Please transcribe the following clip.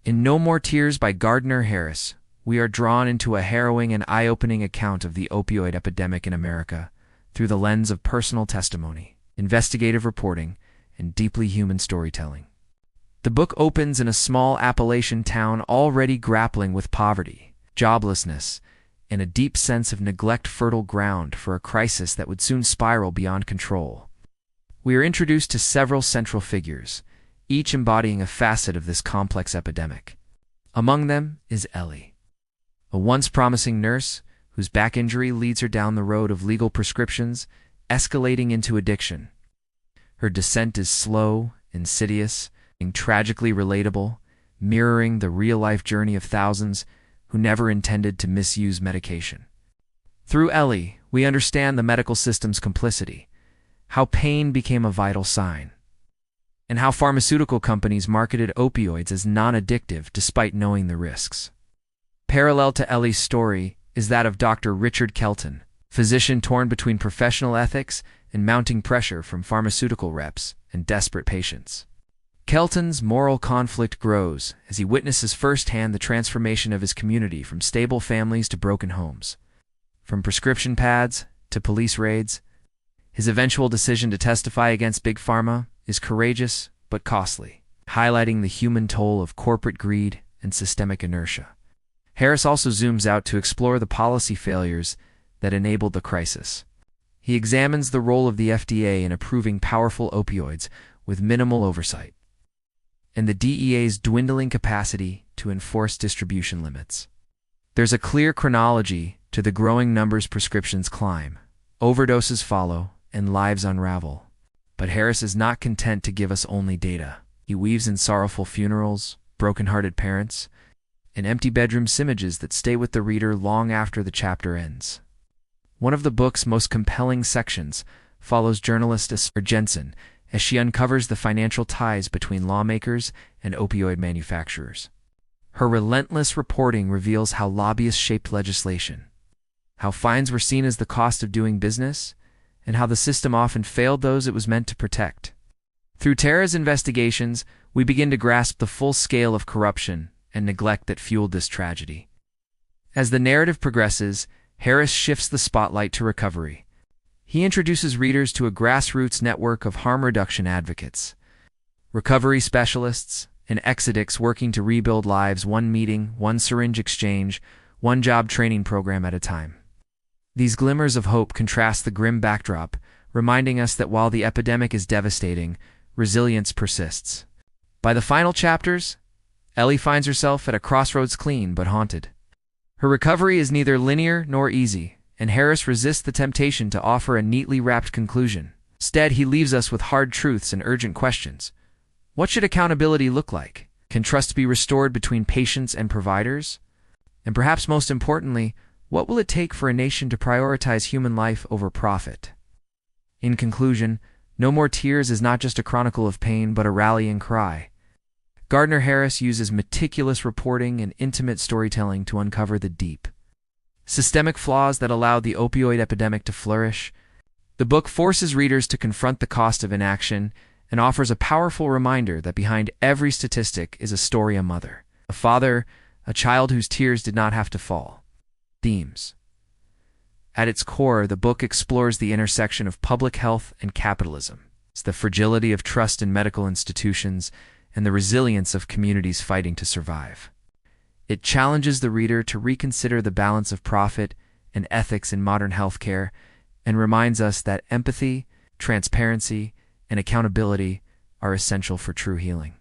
In No More Tears by Gardiner Harris, we are drawn into a harrowing and eye-opening account of the opioid epidemic in America through the lens of personal testimony, investigative reporting, and deeply human storytelling. The book opens in a small Appalachian town already grappling with poverty, joblessness, and a deep sense of neglect, fertile ground for a crisis that would soon spiral beyond control. We are introduced to several central figures, each embodying a facet of this complex epidemic. Among them is Ellie, a once promising nurse whose back injury leads her down the road of legal prescriptions, escalating into addiction. Her descent is slow, insidious, and tragically relatable, mirroring the real-life journey of thousands who never intended to misuse medication. Through Ellie, we understand the medical system's complicity, how pain became a vital sign, and how pharmaceutical companies marketed opioids as non-addictive despite knowing the risks. Parallel to Ellie's story is that of Dr. Richard Kelton, physician torn between professional ethics and mounting pressure from pharmaceutical reps and desperate patients. Kelton's moral conflict grows as he witnesses firsthand the transformation of his community from stable families to broken homes. From prescription pads to police raids, his eventual decision to testify against Big Pharma is courageous but costly, highlighting the human toll of corporate greed and systemic inertia. Harris also zooms out to explore the policy failures that enabled the crisis. He examines the role of the FDA in approving powerful opioids with minimal oversight, and the DEA's dwindling capacity to enforce distribution limits. There's a clear chronology to the growing numbers prescriptions climb, overdoses follow, and lives unravel. But Harris is not content to give us only data. He weaves in sorrowful funerals, broken-hearted parents, and empty bedroom images that stay with the reader long after the chapter ends. One of the book's most compelling sections follows journalist Esther Jensen as she uncovers the financial ties between lawmakers and opioid manufacturers. Her relentless reporting reveals how lobbyists shaped legislation, how fines were seen as the cost of doing business, and how the system often failed those it was meant to protect. Through Tara's investigations, we begin to grasp the full scale of corruption and neglect that fueled this tragedy. As the narrative progresses, Harris shifts the spotlight to recovery. He introduces readers to a grassroots network of harm reduction advocates, recovery specialists, and ex-addicts working to rebuild lives one meeting, one syringe exchange, one job training program at a time. These glimmers of hope contrast the grim backdrop, reminding us that while the epidemic is devastating, resilience persists. By the final chapters, Ellie finds herself at a crossroads, clean but haunted. Her recovery is neither linear nor easy, and Harris resists the temptation to offer a neatly wrapped conclusion. Instead, he leaves us with hard truths and urgent questions. What should accountability look like? Can trust be restored between patients and providers? And perhaps most importantly, what will it take for a nation to prioritize human life over profit? In conclusion, No More Tears is not just a chronicle of pain, but a rallying cry. Gardiner Harris uses meticulous reporting and intimate storytelling to uncover the deep, systemic flaws that allowed the opioid epidemic to flourish. The book forces readers to confront the cost of inaction and offers a powerful reminder that behind every statistic is a story, a mother, a father, a child whose tears did not have to fall. Themes. At its core, the book explores the intersection of public health and capitalism. It's the fragility of trust in medical institutions and the resilience of communities fighting to survive. It challenges the reader to reconsider the balance of profit and ethics in modern healthcare and reminds us that empathy, transparency, and accountability are essential for true healing.